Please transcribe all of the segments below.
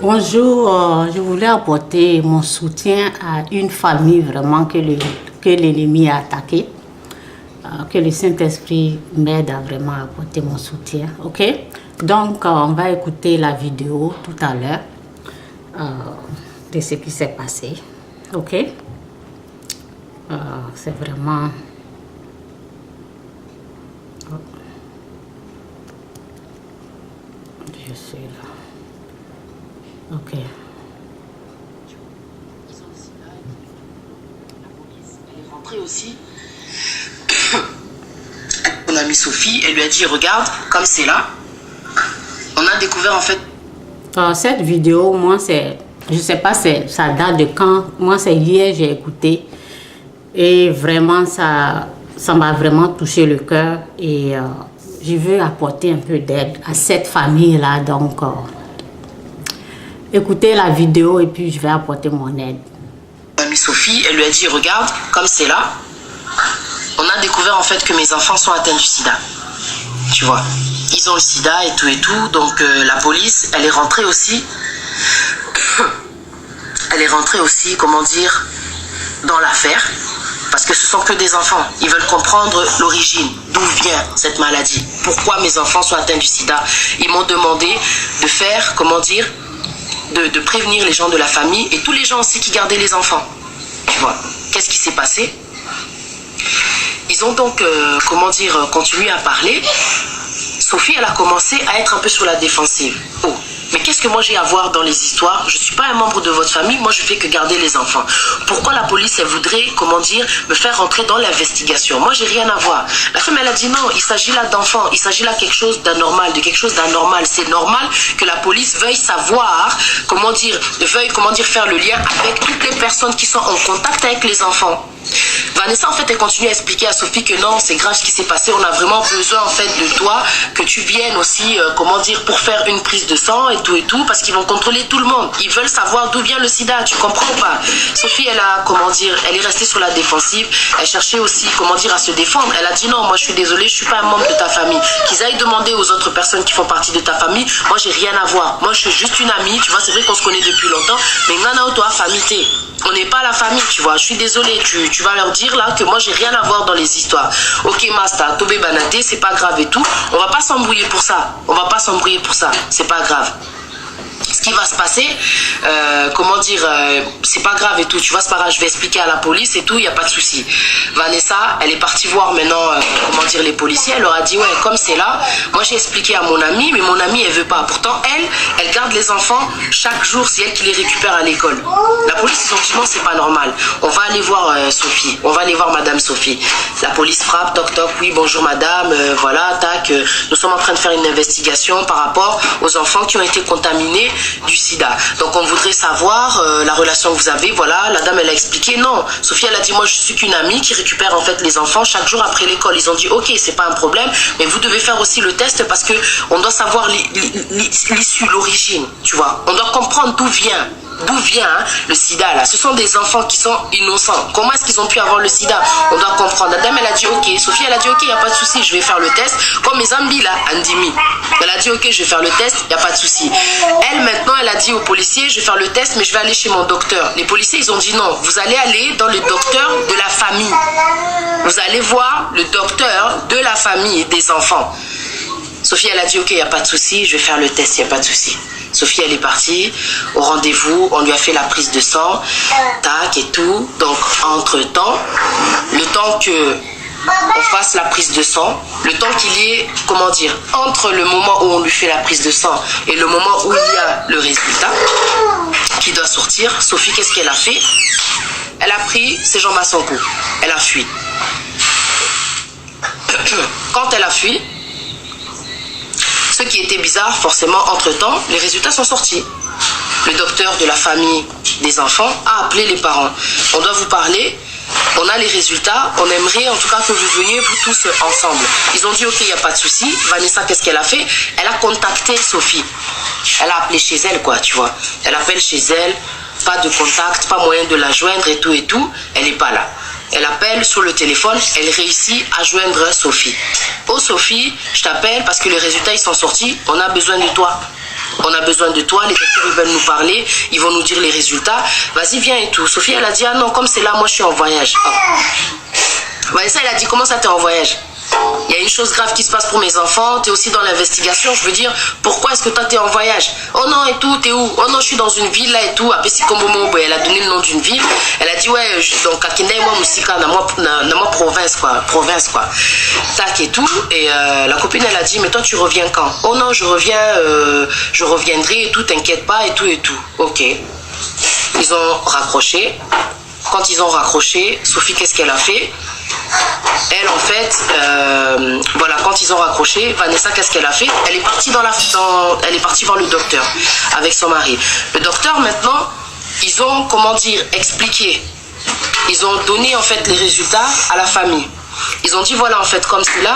Bonjour, je voulais apporter mon soutien à une famille vraiment que l'ennemi a attaqué. Que le Saint-Esprit m'aide à vraiment apporter mon soutien. Ok? Donc, on va écouter la vidéo tout à l'heure de ce qui s'est passé. Ok? C'est vraiment... Je suis là. Ok. Elle est rentrée aussi. Mon amie Sophie, elle lui a dit regarde, comme c'est là, on a découvert en fait. Cette vidéo, moi c'est, je sais pas, ça date de quand. Moi c'est hier j'ai écouté et vraiment ça m'a vraiment touché le cœur et je veux apporter un peu d'aide à cette famille là. Donc écoutez la vidéo et puis je vais apporter mon aide. Mon amie Sophie, elle lui a dit regarde, comme c'est là, on a découvert en fait que mes enfants sont atteints du sida. Tu vois, ils ont le sida et tout. Donc la police, elle est rentrée aussi. Elle est rentrée aussi, comment dire, dans l'affaire. Parce que ce sont que des enfants. Ils veulent comprendre l'origine, d'où vient cette maladie. Pourquoi mes enfants sont atteints du sida. Ils m'ont demandé de faire, comment dire, de prévenir les gens de la famille et tous les gens aussi qui gardaient les enfants. Tu vois, qu'est-ce qui s'est passé? Ils ont donc, comment dire, continué à parler. Sophie, elle a commencé à être un peu sur la défensive. Oh, mais qu'est-ce que moi j'ai à voir dans les histoires? Je ne suis pas un membre de votre famille, moi je fais que garder les enfants. Pourquoi la police, elle voudrait, comment dire, me faire rentrer dans l'investigation? Moi, j'ai rien à voir. La femme, elle a dit non, il s'agit là d'enfants, il s'agit là de quelque chose d'anormal, C'est normal que la police veuille savoir, comment dire, faire le lien avec toutes les personnes qui sont en contact avec les enfants. Vanessa, en fait, elle continue à expliquer à Sophie que non, c'est grave ce qui s'est passé. On a vraiment besoin, en fait, de toi, que tu viennes aussi, comment dire, pour faire une prise de sang et tout, parce qu'ils vont contrôler tout le monde. Ils veulent savoir d'où vient le sida, tu comprends ou pas? Sophie, elle a, comment dire, elle est restée sur la défensive. Elle cherchait aussi, comment dire, à se défendre. Elle a dit non, moi, je suis désolée, je suis pas un membre de ta famille. Qu'ils aillent demander aux autres personnes qui font partie de ta famille. Moi, j'ai rien à voir. Moi, je suis juste une amie, tu vois, c'est vrai qu'on se connaît depuis longtemps, mais ngana ou toi, famille, on n'est pas la famille, tu vois. Je suis désolée, tu vas leur dire là que moi j'ai rien à voir dans les histoires. Ok, Masta, Tobé Banaté, c'est pas grave et tout. On va pas s'embrouiller pour ça. C'est pas grave. Ce qui va se passer, comment dire, c'est pas grave et tout, tu vois, c'est pas grave, je vais expliquer à la police et tout, il n'y a pas de souci. Vanessa, elle est partie voir maintenant, comment dire, les policiers, elle leur a dit, ouais, comme c'est là, moi j'ai expliqué à mon amie, mais mon amie, elle veut pas. Pourtant, elle garde les enfants chaque jour, c'est elle qui les récupère à l'école. La police, ils ont dit, non, c'est pas normal. On va aller voir Sophie, on va aller voir Madame Sophie. La police frappe, toc toc, oui, bonjour madame, voilà, tac, nous sommes en train de faire une investigation par rapport aux enfants qui ont été contaminés du sida. Donc on voudrait savoir la relation que vous avez. Voilà, la dame elle a expliqué. Non, Sophie elle a dit moi je suis qu'une amie qui récupère en fait les enfants chaque jour après l'école. Ils ont dit ok, c'est pas un problème, mais vous devez faire aussi le test parce que on doit savoir l'issue, l'origine, tu vois. On doit comprendre d'où vient le sida là. Ce sont des enfants qui sont innocents. Comment est-ce qu'ils ont pu avoir le sida? On doit comprendre. La dame elle a dit ok, Sophie elle a dit ok, il n'y a pas de souci, je vais faire le test. Comme mes amis là, Andimi, elle a dit ok, je vais faire le test, il n'y a pas de souci. Elle maintenant elle a dit aux policiers je vais faire le test mais je vais aller chez mon docteur. Les policiers ils ont dit non, vous allez aller dans le docteur de la famille. Vous allez voir le docteur de la famille des enfants. Sophie elle a dit ok, il n'y a pas de souci, je vais faire le test, il n'y a pas de souci. Sophie elle est partie au rendez-vous, on lui a fait la prise de sang, tac et tout. Donc entre-temps, le temps que on fasse la prise de sang, le temps qu'il y ait, comment dire, entre le moment où on lui fait la prise de sang et le moment où il y a le résultat qui doit sortir, Sophie qu'est-ce qu'elle a fait? Elle a pris ses jambes à son cou, elle a fui. Quand elle a fui, ce qui était bizarre, forcément, entre-temps, les résultats sont sortis. Le docteur de la famille des enfants a appelé les parents. On doit vous parler, on a les résultats, on aimerait en tout cas que vous veniez vous tous ensemble. Ils ont dit ok, il n'y a pas de souci. Vanessa, qu'est-ce qu'elle a fait? Elle a contacté Sophie. Elle a appelé chez elle, quoi, tu vois. Elle appelle chez elle, pas de contact, pas moyen de la joindre et tout, elle n'est pas là. Elle appelle sur le téléphone, elle réussit à joindre Sophie. Oh Sophie, je t'appelle parce que les résultats ils sont sortis, on a besoin de toi. On a besoin de toi, les docteurs ils veulent nous parler, ils vont nous dire les résultats. Vas-y, viens et tout. Sophie, elle a dit, ah non, comme c'est là, moi je suis en voyage. Oh. Vanessa, elle a dit, comment ça t'es en voyage? Il y a une chose grave qui se passe pour mes enfants, tu es aussi dans l'investigation, je veux dire, pourquoi est-ce que toi tu es en voyage? Oh non, et tout, t'es où? Oh non, je suis dans une ville là et tout, à Pessikomomo, elle a donné le nom d'une ville, elle a dit, ouais, donc Akinde, moi, Moussika, dans moi province quoi, tac et tout, et la copine elle a dit, mais toi tu reviens quand? Oh non, je reviendrai et tout, t'inquiète pas et tout, ok. Ils ont raccroché. Quand ils ont raccroché, Sophie, qu'est-ce qu'elle a fait? Elle, en fait, voilà, quand ils ont raccroché, Vanessa, qu'est-ce qu'elle a fait? Elle est partie elle est partie voir le docteur avec son mari. Le docteur, maintenant, ils ont, comment dire, expliqué. Ils ont donné, en fait, les résultats à la famille. Ils ont dit, voilà, en fait, comme cela,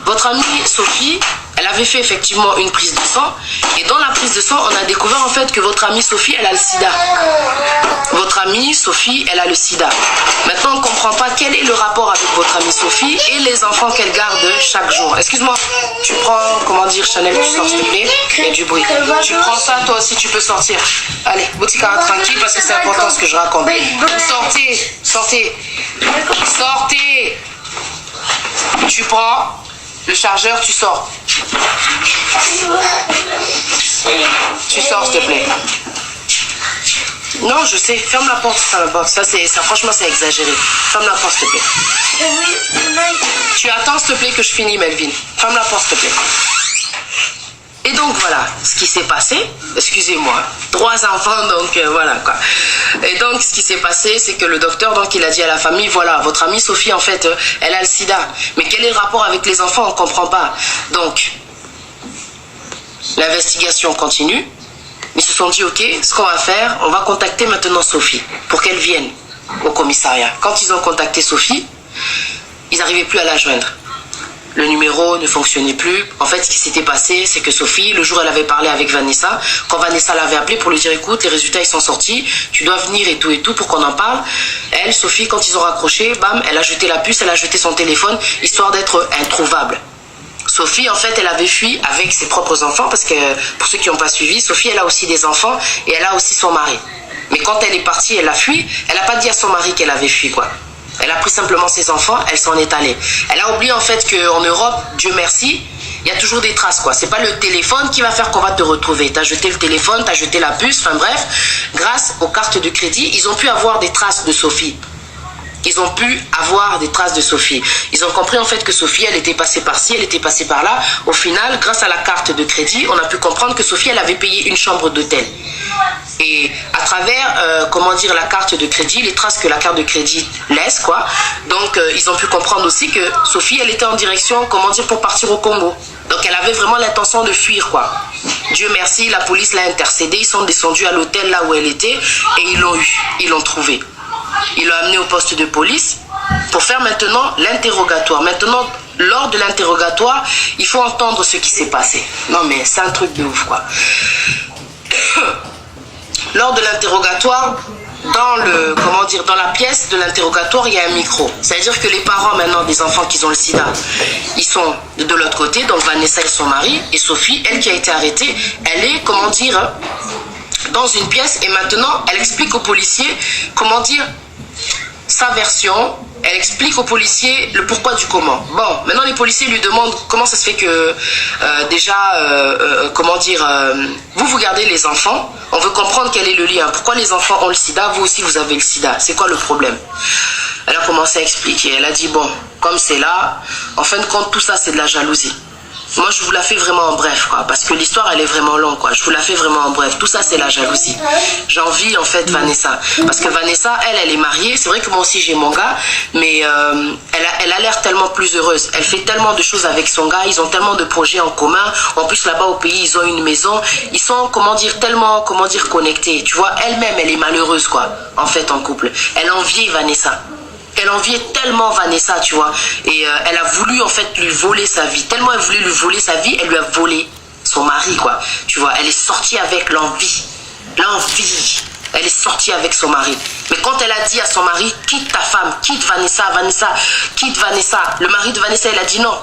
votre amie Sophie, elle avait fait effectivement une prise de sang. Et dans la prise de sang, on a découvert en fait que votre amie Sophie, elle a le sida. Votre amie Sophie, elle a le sida. Maintenant, on ne comprend pas quel est le rapport avec votre amie Sophie et les enfants qu'elle garde chaque jour. Excuse-moi, tu prends, comment dire, Chanel, tu sors s'il te plaît. Il y a du bruit. Tu prends ça, toi aussi, tu peux sortir. Allez, Boutika, tranquille parce que c'est important ce que je raconte. Sortez. Tu prends le chargeur, tu sors. Tu sors, s'il te plaît. Non, je sais. Ferme la porte. Ça, franchement, c'est exagéré. Ferme la porte, s'il te plaît. Tu attends, s'il te plaît, que je finis, Melvin. Ferme la porte, s'il te plaît. Et donc, voilà ce qui s'est passé. Excusez-moi. 3 enfants, donc voilà, quoi. Et donc, ce qui s'est passé, c'est que le docteur, donc, il a dit à la famille, voilà, votre amie Sophie, en fait, elle a le sida. Mais quel est le rapport avec les enfants? On ne comprend pas. Donc, l'investigation continue. Ils se sont dit, ok, ce qu'on va faire, on va contacter maintenant Sophie pour qu'elle vienne au commissariat. Quand ils ont contacté Sophie, ils n'arrivaient plus à la joindre. Le numéro ne fonctionnait plus. En fait, ce qui s'était passé, c'est que Sophie, le jour où elle avait parlé avec Vanessa, quand Vanessa l'avait appelée pour lui dire, écoute, les résultats, ils sont sortis, tu dois venir et tout pour qu'on en parle. Elle, Sophie, quand ils ont raccroché, bam, elle a jeté la puce, elle a jeté son téléphone, histoire d'être introuvable. Sophie, en fait, elle avait fui avec ses propres enfants, parce que, pour ceux qui n'ont pas suivi, Sophie, elle a aussi des enfants, et elle a aussi son mari. Mais quand elle est partie, elle a fui, elle n'a pas dit à son mari qu'elle avait fui, quoi. Elle a pris simplement ses enfants, elle s'en est allée. Elle a oublié en fait qu'en Europe, Dieu merci, il y a toujours des traces, quoi. C'est pas le téléphone qui va faire qu'on va te retrouver. T'as jeté le téléphone, t'as jeté la puce, enfin bref. Grâce aux cartes de crédit, ils ont pu avoir des traces de Sophie. Ils ont pu avoir des traces de Sophie. Ils ont compris en fait que Sophie, elle était passée par-ci, elle était passée par-là. Au final, grâce à la carte de crédit, on a pu comprendre que Sophie, elle avait payé une chambre d'hôtel. Et à travers, comment dire, la carte de crédit, les traces que la carte de crédit laisse, quoi. Donc, ils ont pu comprendre aussi que Sophie, elle était en direction, comment dire, pour partir au Congo. Donc, elle avait vraiment l'intention de fuir, quoi. Dieu merci, la police l'a intercédé. Ils sont descendus à l'hôtel là où elle était et ils l'ont eu, ils l'ont trouvée. Ils l'ont amenée au poste de police pour faire maintenant l'interrogatoire. Maintenant, lors de l'interrogatoire, il faut entendre ce qui s'est passé. Non, mais c'est un truc de ouf, quoi. Lors de l'interrogatoire, dans la pièce de l'interrogatoire, il y a un micro. C'est-à-dire que les parents maintenant des enfants qui ont le sida, ils sont de l'autre côté, donc Vanessa et son mari, et Sophie, elle qui a été arrêtée, elle est, comment dire, dans une pièce, et maintenant, elle explique aux policiers, comment dire, sa version. Elle explique aux policiers le pourquoi du comment. Bon, maintenant les policiers lui demandent comment ça se fait que comment dire, vous gardez les enfants, on veut comprendre quel est le lien. Pourquoi les enfants ont le sida, vous aussi vous avez le sida, c'est quoi le problème? Elle a commencé à expliquer, elle a dit bon, comme c'est là, en fin de compte tout ça c'est de la jalousie. Moi, je vous la fais vraiment en bref, quoi, parce que l'histoire, elle est vraiment longue, quoi. Je vous la fais vraiment en bref. Tout ça, c'est la jalousie. J'envie, en fait, Vanessa. Parce que Vanessa, elle est mariée. C'est vrai que moi aussi, j'ai mon gars, mais elle a l'air tellement plus heureuse. Elle fait tellement de choses avec son gars. Ils ont tellement de projets en commun. En plus, là-bas, au pays, ils ont une maison. Ils sont, tellement, connectés. Tu vois, elle-même, elle est malheureuse, quoi, en fait, en couple. Elle envie Vanessa. Elle enviait tellement Vanessa, tu vois. Et elle a voulu, en fait, lui voler sa vie. Tellement elle voulait lui voler sa vie, elle lui a volé son mari, quoi. Tu vois, elle est sortie avec l'envie. L'envie. Elle est sortie avec son mari. Mais quand elle a dit à son mari, quitte ta femme, quitte Vanessa, quitte Vanessa. Le mari de Vanessa, il a dit non.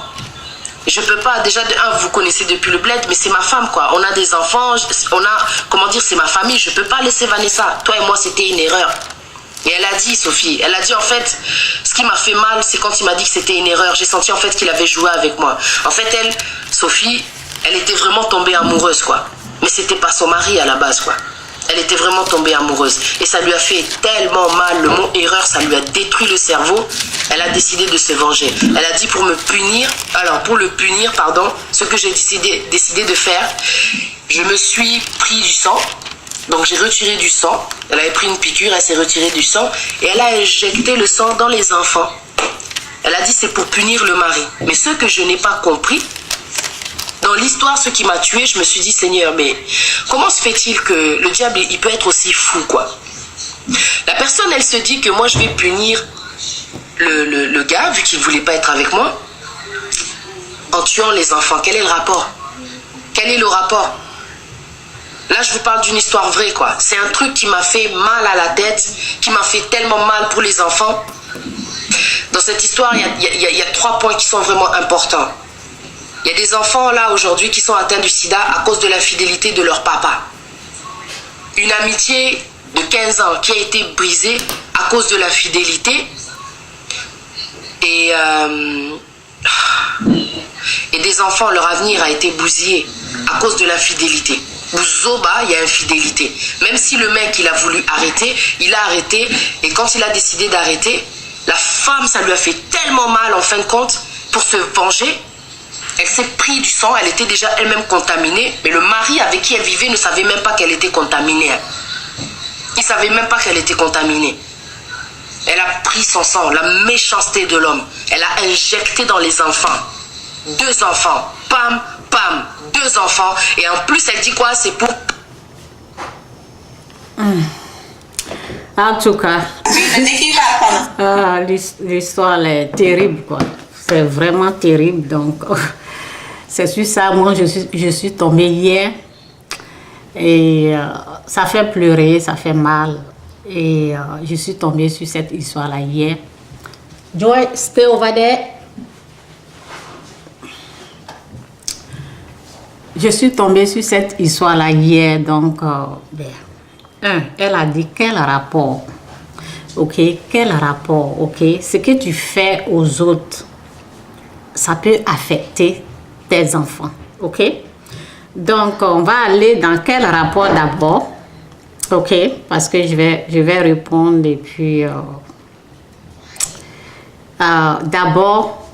Je peux pas, déjà de un, vous connaissez depuis le bled, mais c'est ma femme quoi. On a des enfants, on a, comment dire, c'est ma famille. Je peux pas laisser Vanessa. Toi et moi, c'était une erreur. Et elle a dit, Sophie, elle a dit en fait, ce qui m'a fait mal, c'est quand il m'a dit que c'était une erreur. J'ai senti en fait qu'il avait joué avec moi. En fait, elle, Sophie, elle était vraiment tombée amoureuse quoi. Mais c'était pas son mari à la base quoi. Elle était vraiment tombée amoureuse. Et ça lui a fait tellement mal. Le mot erreur, ça lui a détruit le cerveau. Elle a décidé de se venger. Elle a dit pour me punir, pour le punir, pardon, ce que j'ai décidé de faire, je me suis pris du sang. Donc j'ai retiré du sang. Elle avait pris une piqûre, elle s'est retirée du sang. Et elle a injecté le sang dans les enfants. Elle a dit c'est pour punir le mari. Mais ce que je n'ai pas compris, dans l'histoire, ce qui m'a tué, je me suis dit, Seigneur, mais comment se fait-il que le diable, il peut être aussi fou, quoi? La personne, elle se dit que moi, je vais punir le gars, vu qu'il ne voulait pas être avec moi, en tuant les enfants. Quel est le rapport? Quel est le rapport? Là, je vous parle d'une histoire vraie, quoi. C'est un truc qui m'a fait mal à la tête, qui m'a fait tellement mal pour les enfants. Dans cette histoire, il y a 3 points qui sont vraiment importants. Il y a des enfants là aujourd'hui qui sont atteints du sida à cause de l'infidélité de leur papa. Une amitié de 15 ans qui a été brisée à cause de l'infidélité. Et des enfants, leur avenir a été bousillé à cause de l'infidélité. Bouzoba, il y a infidélité. Même si le mec, il a voulu arrêter, il a arrêté. Et quand il a décidé d'arrêter, la femme, ça lui a fait tellement mal en fin de compte pour se venger. Elle s'est pris du sang, elle était déjà elle-même contaminée, mais le mari avec qui elle vivait ne savait même pas qu'elle était contaminée. Il ne savait même pas qu'elle était contaminée. Elle a pris son sang, la méchanceté de l'homme. Elle a injecté dans les enfants. 2 enfants. Pam, pam, 2 enfants. Et en plus, elle dit quoi? C'est pour... En tout cas, l'histoire est terrible, quoi. C'est vraiment terrible, donc... C'est sur ça, moi, je suis tombée hier et ça fait pleurer, ça fait mal. Et je suis tombée sur cette histoire-là hier. Joy, stay over there. Je suis tombée sur cette histoire-là hier, donc, elle a dit quel rapport, ok, quel rapport, ok, ce que tu fais aux autres, ça peut affecter tes enfants, ok? Donc, on va aller dans quel rapport d'abord, ok? Parce que je vais répondre et puis... d'abord,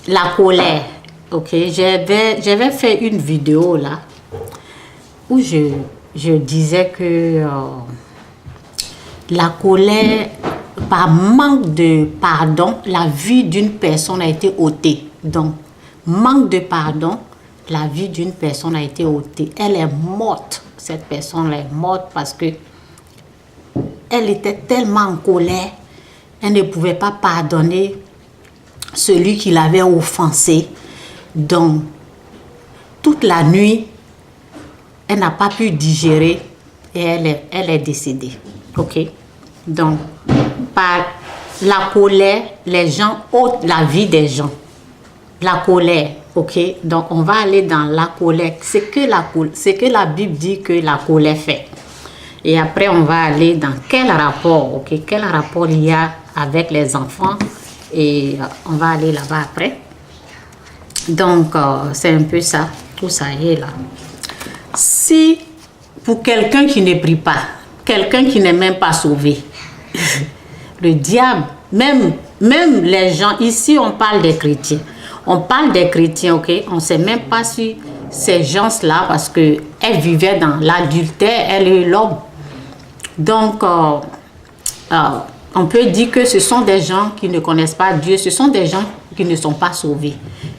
la colère, ok? J'avais fait une vidéo là, où je disais que la colère, par manque de pardon, la vie d'une personne a été ôtée. Donc, manque de pardon, la vie d'une personne a été ôtée. Elle est morte. Cette personne est morte parce que elle était tellement en colère, elle ne pouvait pas pardonner celui qui l'avait offensé. Donc, toute la nuit, elle n'a pas pu digérer et elle est décédée. Ok? Donc, par la colère, les gens ôtent la vie des gens. La colère, ok? Donc, on va aller dans la colère. C'est que la Bible dit que la colère fait. Et après, on va aller dans quel rapport, ok? Quel rapport il y a avec les enfants. Et on va aller là-bas après. Donc, c'est un peu ça. Tout ça y est là. Si, pour quelqu'un qui ne prie pas, quelqu'un qui n'est même pas sauvé, le diable, même les gens, ici on parle des chrétiens. On parle des chrétiens, ok? On ne sait même pas si ces gens-là, parce qu'elles vivaient dans l'adultère, elle et l'homme. Donc, on peut dire que ce sont des gens qui ne connaissent pas Dieu, ce sont des gens qui ne sont pas sauvés.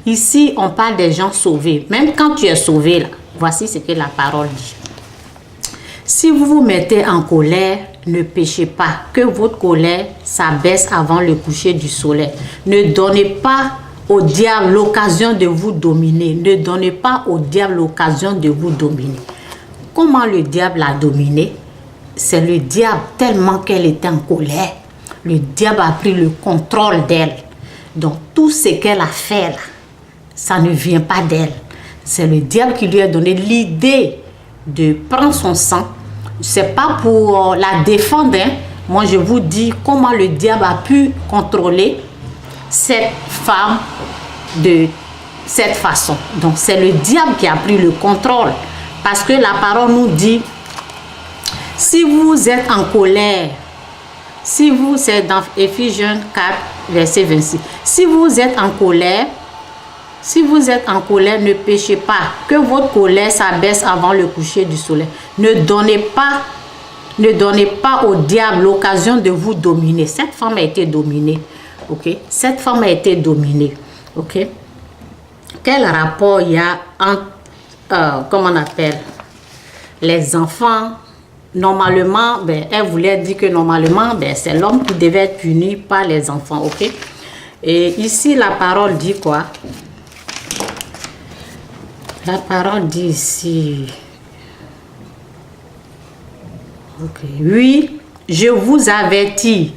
Ici, on parle des gens sauvés. Même quand tu es sauvé, là, voici ce que la parole dit. Si vous vous mettez en colère, ne péchez pas, que votre colère s'abaisse avant le coucher du soleil. Ne donnez pas au diable l'occasion de vous dominer. Ne donnez pas au diable l'occasion de vous dominer. Comment le diable a dominé? C'est le diable, tellement qu'elle était en colère. Le diable a pris le contrôle d'elle. Donc, tout ce qu'elle a fait là, ça ne vient pas d'elle. C'est le diable qui lui a donné l'idée de prendre son sang. C'est pas pour la défendre, hein. Moi, je vous dis comment le diable a pu contrôler cette femme de cette façon. Donc, c'est le diable qui a pris le contrôle. Parce que la parole nous dit, si vous êtes en colère, si vous êtes dans Éphésiens 4, verset 26, si vous êtes en colère, ne péchez pas, que votre colère s'abaisse avant le coucher du soleil. Ne donnez pas au diable l'occasion de vous dominer. Cette femme a été dominée. Ok? Cette femme a été dominée. Ok? Quel rapport il y a entre, comment on appelle, les enfants? Normalement, elle voulait dire que normalement, c'est l'homme qui devait être puni par les enfants. Ok? Et ici, la parole dit quoi? La parole dit ici, okay. Oui, je vous avertis,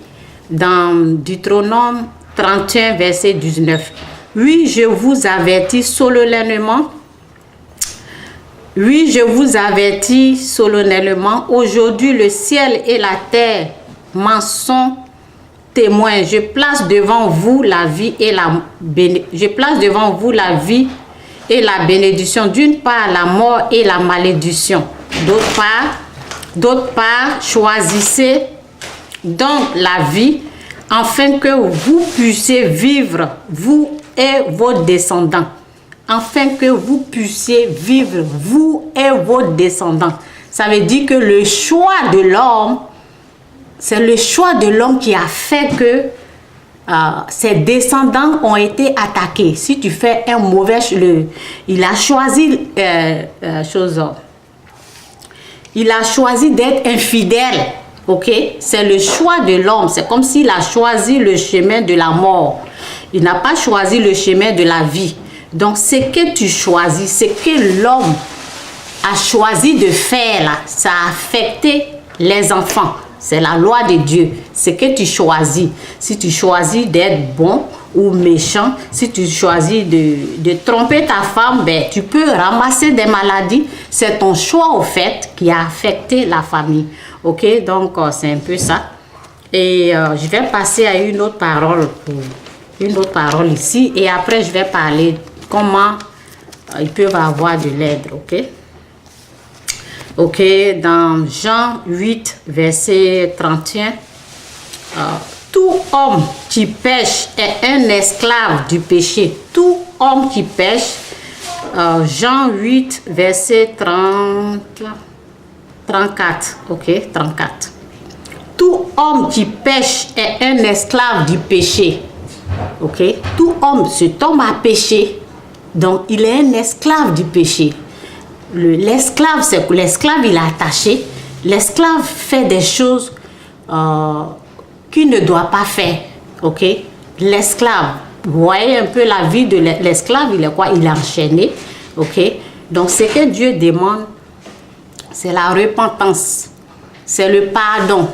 dans Deutéronome 31, verset 19. Oui, je vous avertis solennellement. Oui, je vous avertis solennellement. Aujourd'hui, le ciel et la terre m'en sont témoins. Je place devant vous la vie et la bénédiction, d'une part la mort et la malédiction, d'autre part choisissez donc la vie, afin que vous puissiez vivre, vous et vos descendants, afin que vous puissiez vivre, vous et vos descendants. Ça veut dire que le choix de l'homme, c'est le choix de l'homme qui a fait que ses descendants ont été attaqués. Si tu fais un mauvais, il a choisi il a choisi d'être infidèle. Ok, c'est le choix de l'homme. C'est comme s'il a choisi le chemin de la mort. Il n'a pas choisi le chemin de la vie. Donc, ce que tu choisis, ce que l'homme a choisi de faire là, ça a affecté les enfants. C'est la loi de Dieu. Ce que tu choisis. Si tu choisis d'être bon ou méchant, si tu choisis de tromper ta femme, tu peux ramasser des maladies. C'est ton choix au fait qui a affecté la famille. Ok, donc c'est un peu ça. Et je vais passer à une autre parole ici. Et après, je vais parler comment ils peuvent avoir de l'aide. Ok. Ok, dans Jean 8, verset 31, tout homme qui pêche est un esclave du péché. Tout homme qui pêche, Jean 8, verset 34. Ok, 34. Tout homme qui pêche est un esclave du péché. Ok, tout homme, cet homme a péché, donc il est un esclave du péché. L'esclave, c'est que l'esclave, il est attaché. L'esclave fait des choses qu'il ne doit pas faire. Ok? L'esclave, vous voyez un peu la vie de l'esclave, il est quoi? Il est enchaîné. Ok? Donc, ce que Dieu demande, c'est la repentance. C'est le pardon.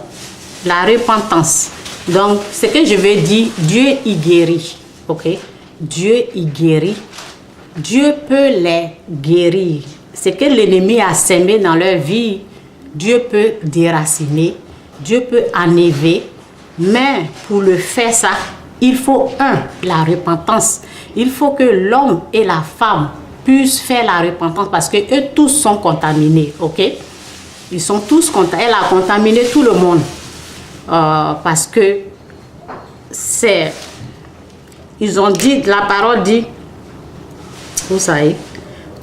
La repentance. Donc, ce que je veux dire, Dieu y guérit. Ok? Dieu y guérit. Dieu peut les guérir. Ce que l'ennemi a sémé dans leur vie, Dieu peut déraciner, Dieu peut enlever. Mais pour le faire ça, il faut la repentance. Il faut que l'homme et la femme puissent faire la repentance parce que eux tous sont contaminés. Ok? Ils sont tous contaminés. Elle a contaminé tout le monde. Parce que ils ont dit, la parole dit, vous savez,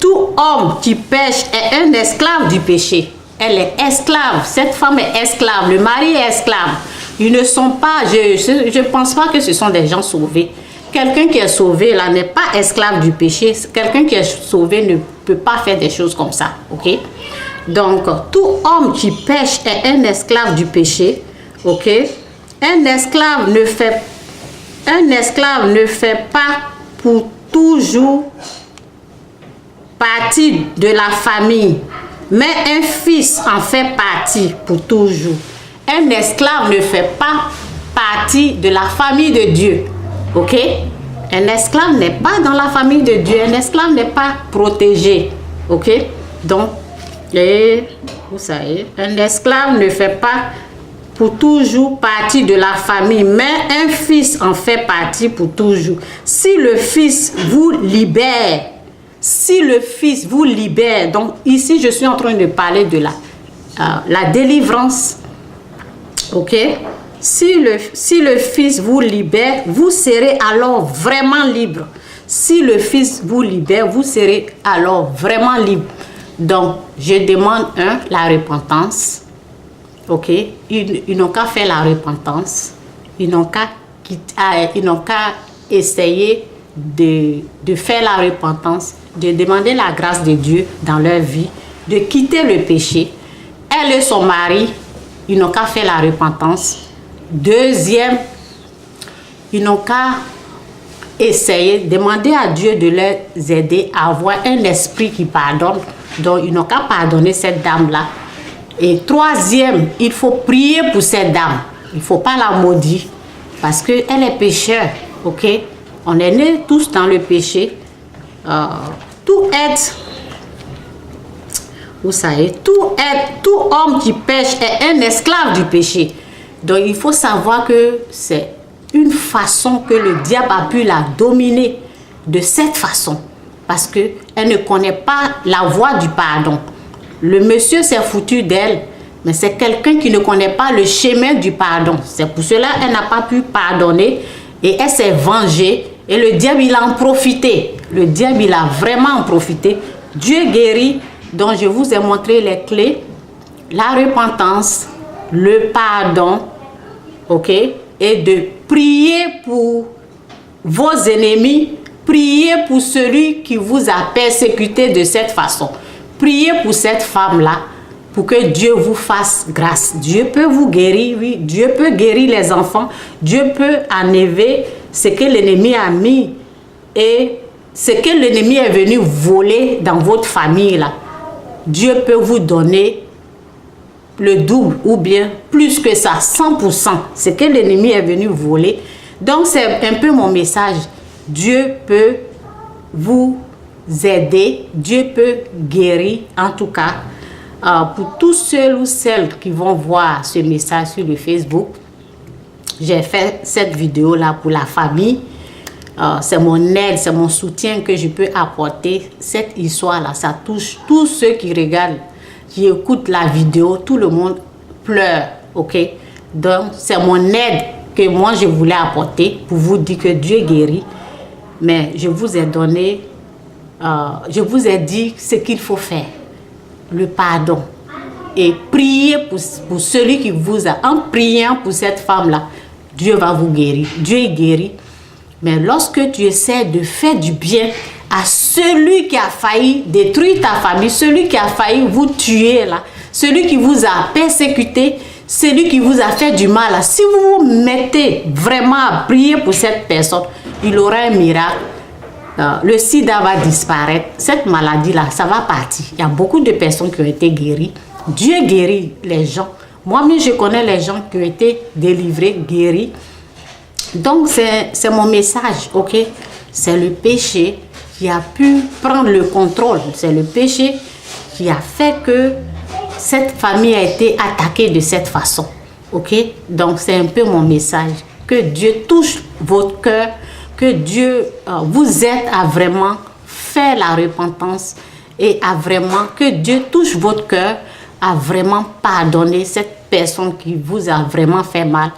tout homme qui pêche est un esclave du péché. Elle est esclave. Cette femme est esclave. Le mari est esclave. Ils ne sont pas... Je ne pense pas que ce sont des gens sauvés. Quelqu'un qui est sauvé, là, n'est pas esclave du péché. Quelqu'un qui est sauvé ne peut pas faire des choses comme ça. Ok? Donc, tout homme qui pêche est un esclave du péché. Ok? Un esclave ne fait pas pour toujours partie de la famille, mais un fils en fait partie pour toujours. Un esclave ne fait pas partie de la famille de Dieu. Ok? Un esclave n'est pas dans la famille de Dieu. Un esclave n'est pas protégé. Ok? Donc, vous savez, un esclave ne fait pas pour toujours partie de la famille, mais un fils en fait partie pour toujours. Si le fils vous libère, donc ici je suis en train de parler de la délivrance, ok? Si le fils vous libère, vous serez alors vraiment libre. Si le fils vous libère, vous serez alors vraiment libre. Donc, je demande la repentance. Ok, ils n'ont qu'à faire la repentance, ils n'ont qu'à essayer de faire la repentance, de demander la grâce de Dieu dans leur vie, de quitter le péché. Elle et son mari, ils n'ont qu'à faire la repentance. Deuxième, ils n'ont qu'à essayer, demander à Dieu de les aider à avoir un esprit qui pardonne. Donc, ils n'ont qu'à pardonner cette dame-là. Et troisième, il faut prier pour cette dame. Il ne faut pas la maudire parce qu'elle est pécheur. Ok? On est nés tous dans le péché. Tout être, vous savez, tout homme qui pêche est un esclave du péché. Donc il faut savoir que c'est une façon que le diable a pu la dominer de cette façon. Parce qu'elle ne connaît pas la voie du pardon. Le monsieur s'est foutu d'elle, mais c'est quelqu'un qui ne connaît pas le chemin du pardon. C'est pour cela qu'elle n'a pas pu pardonner et elle s'est vengée. Et le diable, il a en profité. Le diable, il a vraiment en profité. Dieu guérit, dont je vous ai montré les clés. La repentance, le pardon, ok? Et de prier pour vos ennemis. Priez pour celui qui vous a persécuté de cette façon. Priez pour cette femme-là, pour que Dieu vous fasse grâce. Dieu peut vous guérir, oui. Dieu peut guérir les enfants. Dieu peut enlever ce que l'ennemi a mis et ce que l'ennemi est venu voler dans votre famille, là. Dieu peut vous donner le double ou bien plus que ça, 100%. Ce que l'ennemi est venu voler. Donc, c'est un peu mon message. Dieu peut vous aider, Dieu peut guérir, en tout cas, pour tous ceux ou celles qui vont voir ce message sur le Facebook. J'ai fait cette vidéo-là pour la famille. C'est mon aide, c'est mon soutien que je peux apporter. Cette histoire-là, ça touche tous ceux qui regardent, qui écoutent la vidéo. Tout le monde pleure, ok? Donc, c'est mon aide que moi, je voulais apporter pour vous dire que Dieu guérit. Mais je vous ai donné... je vous ai dit ce qu'il faut faire, le pardon, et prier pour celui qui vous a, en priant pour cette femme-là, Dieu va vous guérir, Dieu guérit. Mais lorsque tu essaies de faire du bien à celui qui a failli détruire ta famille, celui qui a failli vous tuer là, celui qui vous a persécuté, celui qui vous a fait du mal là, si vous vous mettez vraiment à prier pour cette personne, il aura un miracle. Le sida va disparaître. Cette maladie-là, ça va partir. Il y a beaucoup de personnes qui ont été guéries. Dieu guérit les gens. Moi-même, je connais les gens qui ont été délivrés, guéris. Donc, c'est mon message, ok? C'est le péché qui a pu prendre le contrôle. C'est le péché qui a fait que cette famille a été attaquée de cette façon, ok? Donc, c'est un peu mon message. Que Dieu touche votre cœur, que Dieu vous aide à vraiment faire la repentance et à vraiment, que Dieu touche votre cœur à vraiment pardonner cette personne qui vous a vraiment fait mal.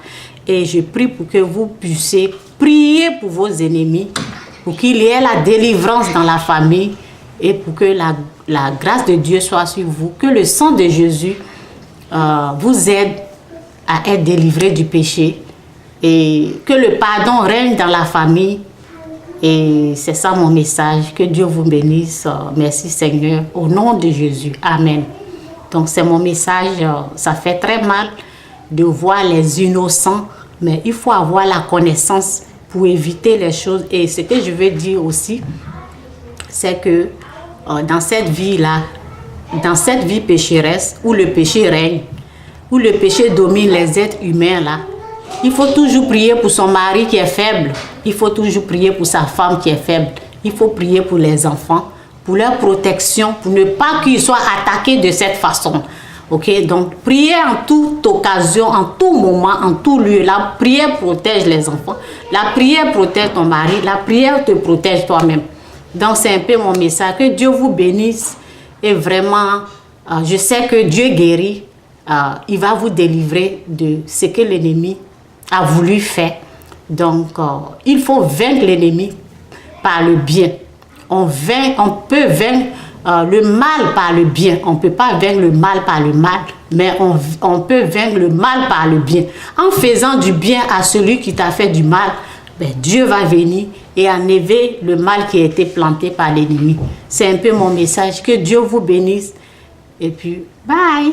Et je prie pour que vous puissiez prier pour vos ennemis, pour qu'il y ait la délivrance dans la famille et pour que la grâce de Dieu soit sur vous, que le sang de Jésus vous aide à être délivré du péché. Et que le pardon règne dans la famille. Et c'est ça mon message. Que Dieu vous bénisse. Merci Seigneur. Au nom de Jésus. Amen. Donc c'est mon message. Ça fait très mal de voir les innocents. Mais il faut avoir la connaissance pour éviter les choses. Et ce que je veux dire aussi, c'est que dans cette vie-là, dans cette vie pécheresse, où le péché règne, où le péché domine les êtres humains là, il faut toujours prier pour son mari qui est faible. il faut toujours prier pour sa femme qui est faible. Il faut prier pour les enfants, pour leur protection, pour ne pas qu'ils soient attaqués de cette façon. Ok, donc prier en toute occasion, en tout moment, en tout lieu. La prière protège les enfants. La prière protège ton mari. La prière te protège toi-même. Donc c'est un peu mon message. Que Dieu vous bénisse. Et vraiment, je sais que Dieu guérit. Il va vous délivrer de ce que l'ennemi a voulu faire. Donc il faut vaincre l'ennemi par le bien. On peut vaincre le mal par le bien. On ne peut pas vaincre le mal par le mal, mais on peut vaincre le mal par le bien. En faisant du bien à celui qui t'a fait du mal, ben, Dieu va venir et enlever le mal qui a été planté par l'ennemi. C'est un peu mon message. Que Dieu vous bénisse. Et puis, bye!